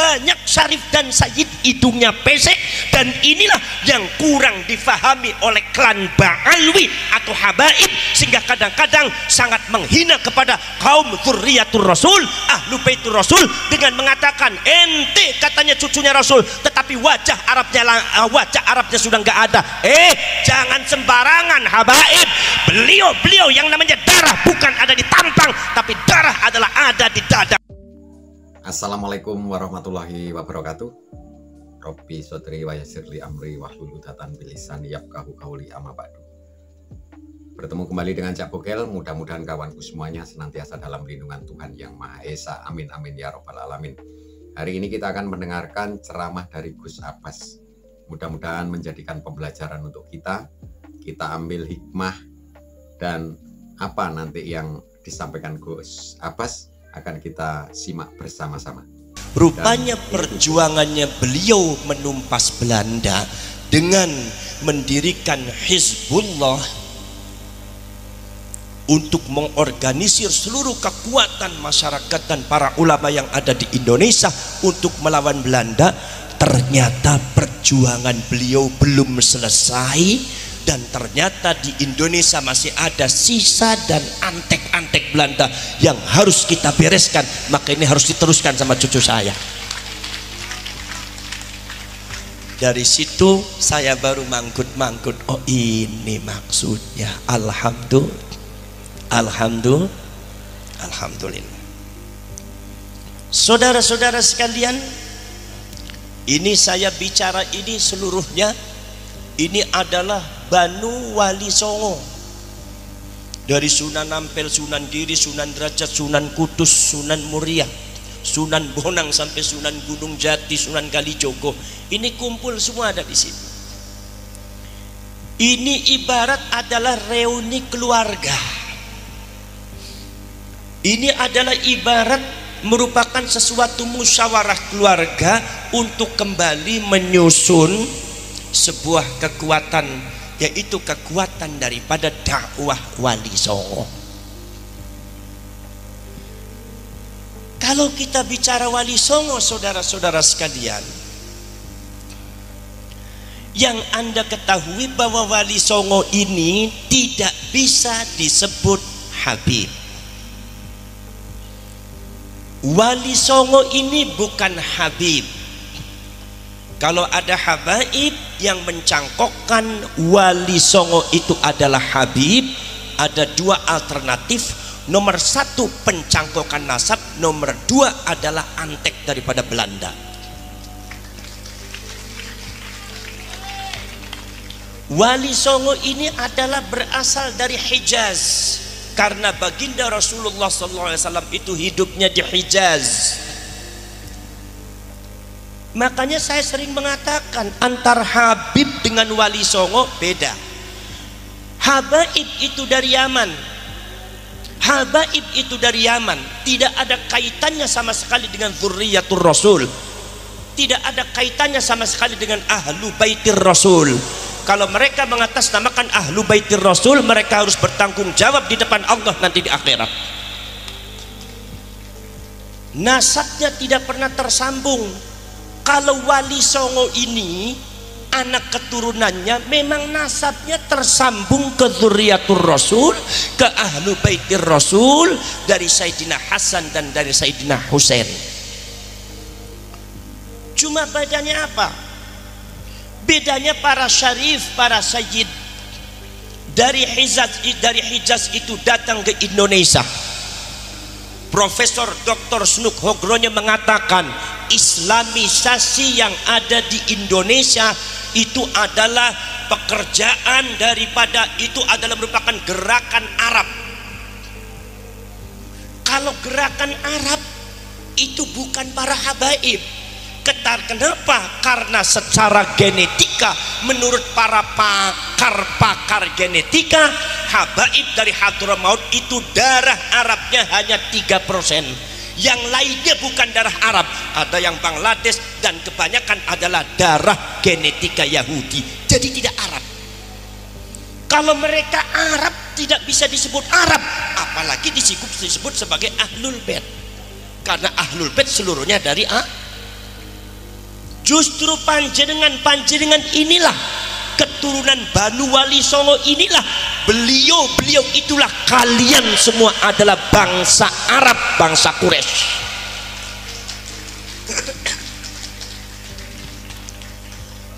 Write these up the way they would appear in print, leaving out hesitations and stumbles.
banyak syarif dan sayyid hidungnya pesek, dan inilah yang kurang difahami oleh klan Ba'alwi atau habaib, sehingga kadang-kadang sangat menghina kepada kaum dzurriyyatur Rasul, ahlu baitur Rasul, dengan mengatakan ente katanya cucunya Rasul, tetapi wajah Arabnya sudah nggak ada. Jangan sembarangan habaib. Beliau yang namanya darah bukan ada di tampang, tapi darah adalah ada di dada. Assalamualaikum warahmatullahi wabarakatuh. Robbi sodri wa yassirli amri wahlul 'uqdatam min lisani yafqahu qawli, amma ba'du. Bertemu kembali dengan Cak Bokel. Mudah-mudahan kawanku semuanya senantiasa dalam lindungan Tuhan Yang Maha Esa. Amin amin ya robbal alamin. Hari ini kita akan mendengarkan ceramah dari Gus Abbas. Mudah-mudahan menjadikan pembelajaran untuk kita. Kita ambil hikmah, dan apa nanti yang disampaikan Gus Abbas akan kita simak bersama-sama. Rupanya perjuangannya beliau menumpas Belanda dengan mendirikan Hizbullah untuk mengorganisir seluruh kekuatan masyarakat dan para ulama yang ada di Indonesia untuk melawan Belanda. Ternyata perjuangan beliau belum selesai, dan ternyata di Indonesia masih ada sisa dan antek-antek Belanda yang harus kita bereskan. Maka ini harus diteruskan sama cucu saya. Dari situ saya baru mangkut-mangkut, oh ini maksudnya. Alhamdulillah. Saudara-saudara sekalian, ini saya bicara ini seluruhnya, ini adalah Banu Wali Songo, dari Sunan Ampel, Sunan Giri, Sunan Derajat, Sunan Kudus, Sunan Muria, Sunan Bonang sampai Sunan Gunung Jati, Sunan Kalijogo. Ini kumpul semua ada di sini. Ini ibarat adalah reuni keluarga. Ini adalah ibarat merupakan sesuatu musyawarah keluarga untuk kembali menyusun sebuah kekuatan, yaitu kekuatan daripada dakwah Wali Songo. Kalau kita bicara Wali Songo, saudara-saudara sekalian, yang Anda ketahui bahwa Wali Songo ini tidak bisa disebut Habib. Wali Songo ini bukan Habib. Kalau ada habaib yang mencangkokkan Wali Songo itu adalah Habib, ada dua alternatif. Nomor satu pencangkokan nasab, nomor dua adalah antek daripada Belanda. Wali Songo ini adalah berasal dari Hijaz, karena baginda Rasulullah SAW itu hidupnya di Hijaz. Makanya saya sering mengatakan antar Habib dengan Wali Songo beda. Habaib itu dari Yaman. Habaib itu dari Yaman, tidak ada kaitannya sama sekali dengan dzurriyyatur Rasul. Tidak ada kaitannya sama sekali dengan ahlu baitir Rasul. Kalau mereka mengatasnamakan ahlu baitir Rasul, mereka harus bertanggung jawab di depan Allah nanti di akhirat. Nasabnya tidak pernah tersambung. Kalau Wali Songo ini anak keturunannya memang nasabnya tersambung ke dzurriyyatur Rasul, ke ahlu baitir Rasul, dari Sayyidina Hasan dan dari Sayyidina Husain. Cuma bedanya apa? Bedanya para syarif, para sayyid dari Hijaz itu datang ke Indonesia. Profesor Dr. Snuk Hogronya mengatakan Islamisasi yang ada di Indonesia itu adalah pekerjaan daripada, itu adalah merupakan gerakan Arab. Kalau gerakan Arab itu bukan para habaib. Kenapa? Karena secara genetika, menurut para pakar genetika, habaib dari Hadramaut itu darah Arabnya hanya 3%. Yang lainnya bukan darah Arab, ada yang Bangladesh, dan kebanyakan adalah darah genetika Yahudi. Jadi tidak Arab. Kalau mereka Arab tidak bisa disebut Arab, apalagi disebut sebagai Ahlul Bait. Karena Ahlul Bait seluruhnya dari Justru panjenengan inilah keturunan Banu Wali Songo, inilah beliau itulah kalian semua adalah bangsa Arab, bangsa Quraisy.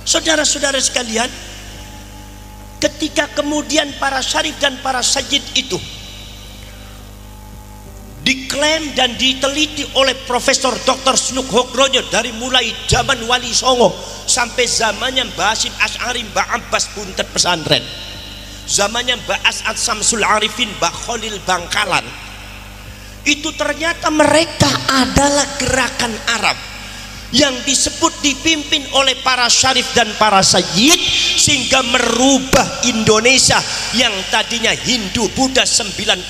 Saudara-saudara sekalian, ketika kemudian para syarif dan para sayyid itu diklaim dan diteliti oleh Profesor Dr. Snuk Hokronyo dari mulai zaman Wali Songo sampai zamannya Mbah Hasyim Asy'ari, Mbah Abbas Buntet Pesantren, zamannya Mbah As'ad Samsul Arifin, Mbah Khalil Bangkalan, itu ternyata mereka adalah gerakan Arab yang disebut dipimpin oleh para syarif dan para sayyid, sehingga merubah Indonesia yang tadinya Hindu Buddha 90%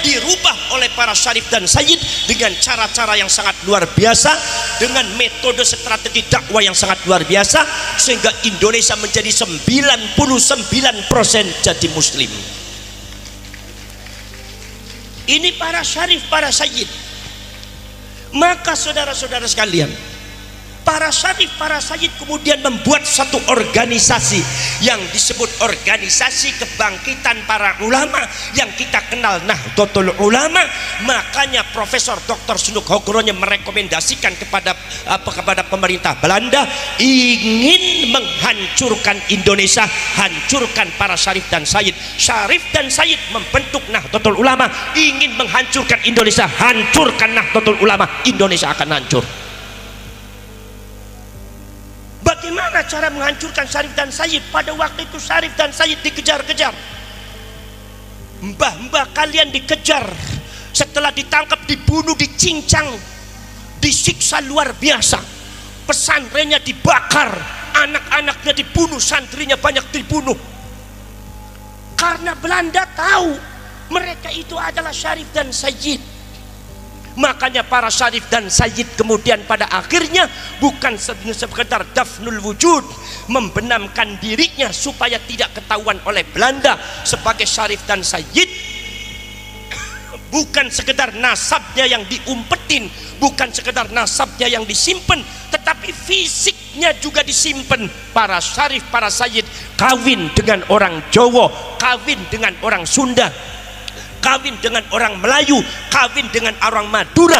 dirubah oleh para syarif dan sayyid dengan cara-cara yang sangat luar biasa, dengan metode strategi dakwah yang sangat luar biasa, sehingga Indonesia menjadi 99% jadi muslim. Ini para syarif, para sayyid. Maka saudara-saudara sekalian, para syarif, para sayyid kemudian membuat satu organisasi yang disebut organisasi kebangkitan para ulama yang kita kenal Nahdlatul Ulama. Makanya Profesor Dr. Snuk Hokronyo merekomendasikan kepada pemerintah Belanda ingin menghancurkan Indonesia, hancurkan para syarif dan sayyid. Syarif dan sayyid membentuk Nahdlatul Ulama, ingin menghancurkan Indonesia, hancurkan Nahdlatul Ulama, Indonesia akan hancur. Bagaimana cara menghancurkan syarif dan sayyid? Pada waktu itu syarif dan sayyid dikejar-kejar, mbah-mbah kalian dikejar, setelah ditangkap dibunuh, dicincang, disiksa luar biasa, pesantrennya dibakar, anak-anaknya dibunuh, santrinya banyak dibunuh, karena Belanda tahu mereka itu adalah syarif dan sayyid. Makanya para syarif dan sayyid kemudian pada akhirnya bukan sekedar dafnul wujud, membenamkan dirinya supaya tidak ketahuan oleh Belanda sebagai syarif dan sayyid, bukan sekedar nasabnya yang diumpetin, bukan sekedar nasabnya yang disimpan, tetapi fisiknya juga disimpan. Para syarif, para sayyid kawin dengan orang Jawa, kawin dengan orang Sunda, kawin dengan orang Melayu, kawin dengan orang Madura.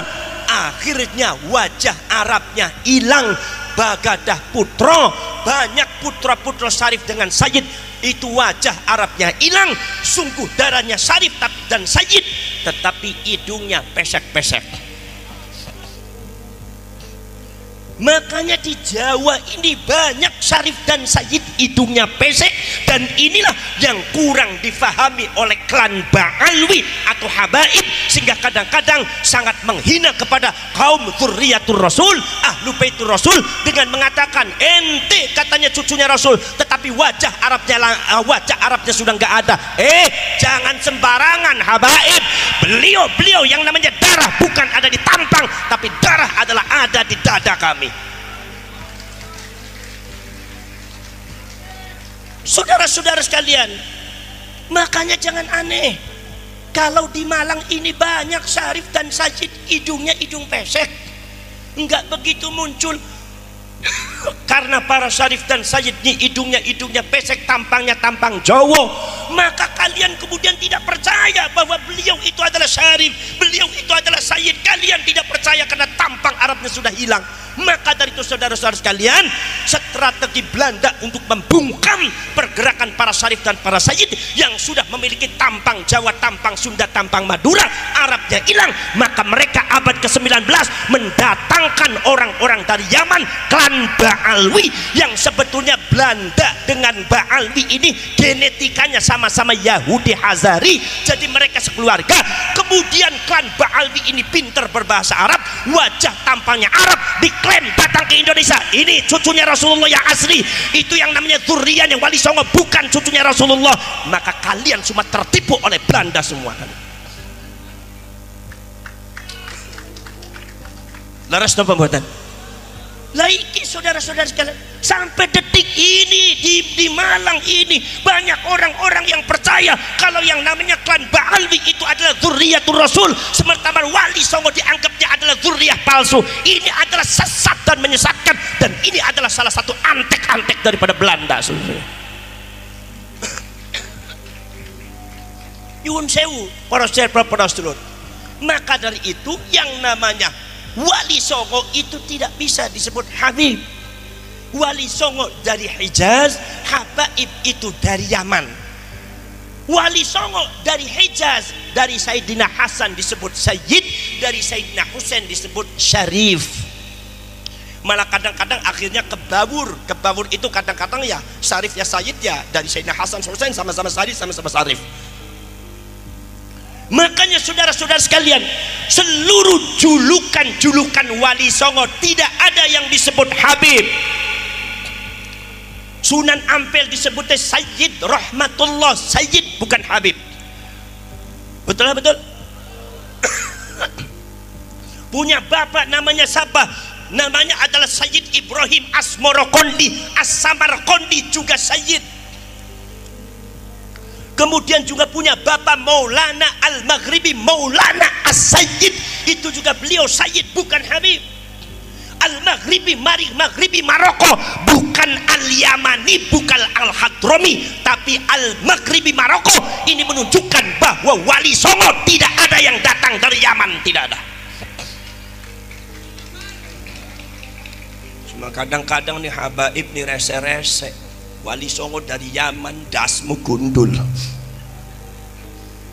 Akhirnya wajah Arabnya hilang, Bagadah Putra, banyak putra-putra syarif dengan sayyid, itu wajah Arabnya hilang. Sungguh darahnya syarif dan sayyid, tetapi hidungnya pesek-pesek. Makanya di Jawa ini banyak syarif dan sayyid hidungnya pesek, dan inilah yang kurang difahami oleh klan Ba'alwi atau habaib, sehingga kadang-kadang sangat menghina kepada kaum dzurriyyatur Rasul, ahlu baitur Rasul, dengan mengatakan ente katanya cucunya Rasul, tetapi wajah Arabnya sudah nggak ada. Jangan sembarangan habaib. Beliau yang namanya darah bukan ada di tampang, tapi darah adalah ada di dada kami. Saudara-saudara sekalian, makanya jangan aneh kalau di Malang ini banyak syarif dan sayyid hidungnya hidung pesek. Enggak begitu muncul karena para syarif dan sayyid ini hidungnya pesek, tampangnya tampang Jawa. Maka kalian kemudian tidak percaya bahwa beliau itu adalah syarif, beliau itu adalah sayyid. Kalian tidak percaya karena tampang Arabnya sudah hilang. Maka dari itu saudara-saudara sekalian, strategi Belanda untuk membungkam pergerakan para syarif dan para sayyid yang sudah memiliki tampang Jawa, tampang Sunda, tampang Madura, Arabnya hilang, maka mereka abad ke-19 mendatangkan orang-orang dari Yaman, klan Ba'alwi, yang sebetulnya Belanda dengan Ba'alwi ini genetikanya sama-sama Yahudi Hazari, jadi mereka sekeluarga. Kemudian klan Ba'alwi ini pintar berbahasa Arab, wajah tampangnya Arab, diklaim datang ke Indonesia, ini cucunya Rasulullah yang asli, itu yang namanya dzurriyahnya Wali Songo, bukan cucunya Rasulullah. Maka kalian semua tertipu oleh Belanda semua. Laras no pembuatan. Laiki saudara-saudara sekalian, sampai detik ini di Malang ini banyak orang-orang yang percaya kalau yang namanya klan Ba'alwi itu adalah zurriyatul Rasul, sementara Wali Songo dianggapnya adalah zurriyah palsu. Ini adalah sesat dan menyesatkan, dan ini adalah salah satu antek-antek daripada Belanda. Nyuwun sewu para sedherek. Maka dari itu yang namanya Wali Songo itu tidak bisa disebut Habib. Wali Songo dari Hijaz, Habaib itu dari Yaman. Wali Songo dari Hijaz, dari Sayyidina Hasan disebut Sayyid, dari Sayyidina Husain disebut Syarif. Malah kadang-kadang akhirnya kebabur itu kadang-kadang ya Syarif ya Sayyid ya, dari Sayyidina Hasan Husain sama-sama Syarif sama-sama Syarif. Makanya saudara-saudara sekalian, seluruh julukan Wali Songo tidak ada yang disebut Habib. Sunan Ampel disebutnya Sayyid Rahmatullah, Sayyid bukan Habib. Betul? Punya bapak namanya siapa? Namanya adalah Sayyid Ibrahim Asmorokondi, As-Samarkondi juga Sayyid. Kemudian juga punya bapak Maulana Al-Maghribi, Maulana As-Sayyid, itu juga beliau Sayyid bukan Habib. Al-Maghribi Maghribi Maroko, bukan Al-Yamani, bukan Al-Hadrami, tapi Al-Maghribi Maroko. Ini menunjukkan bahwa Wali Songo tidak ada yang datang dari Yaman, tidak ada. Cuma kadang-kadang nih habaib nih rese-rese, Wali Songo dari Yaman, dasmu gundul.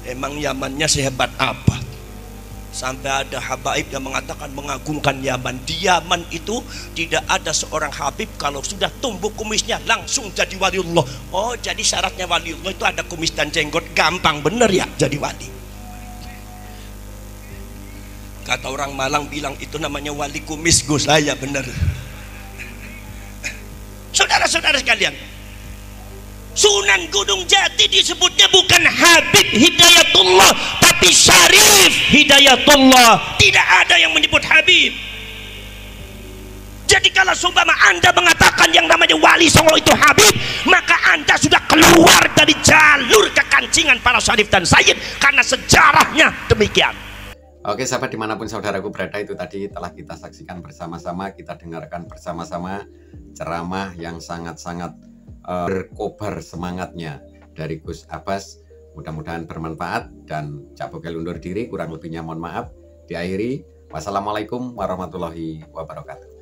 Emang Yamannya sehebat apa? Sampai ada habaib yang mengatakan mengagungkan Yaman. Di Yaman itu tidak ada seorang habib kalau sudah tumbuh kumisnya langsung jadi waliullah. Oh, jadi syaratnya waliullah itu ada kumis dan jenggot. Gampang bener ya jadi wali. Kata orang Malang bilang itu namanya wali kumis, Gus. Saya bener. Saudara-saudara sekalian, Sunan Gunung Jati disebutnya bukan Habib Hidayatullah, tapi Syarif Hidayatullah. Tidak ada yang menyebut Habib. Jadi kalau seumpama Anda mengatakan yang namanya Wali Songo itu Habib, maka Anda sudah keluar dari jalur kekancingan para Syarif dan Sayyid, karena sejarahnya demikian. Oke sahabat, dimanapun saudaraku berada, itu tadi telah kita saksikan bersama-sama, kita dengarkan bersama-sama ceramah yang sangat-sangat berkobar semangatnya dari Gus Abbas. Mudah-mudahan bermanfaat, dan Cak Bokel undur diri, kurang lebihnya mohon maaf. Diakhiri, wassalamualaikum warahmatullahi wabarakatuh.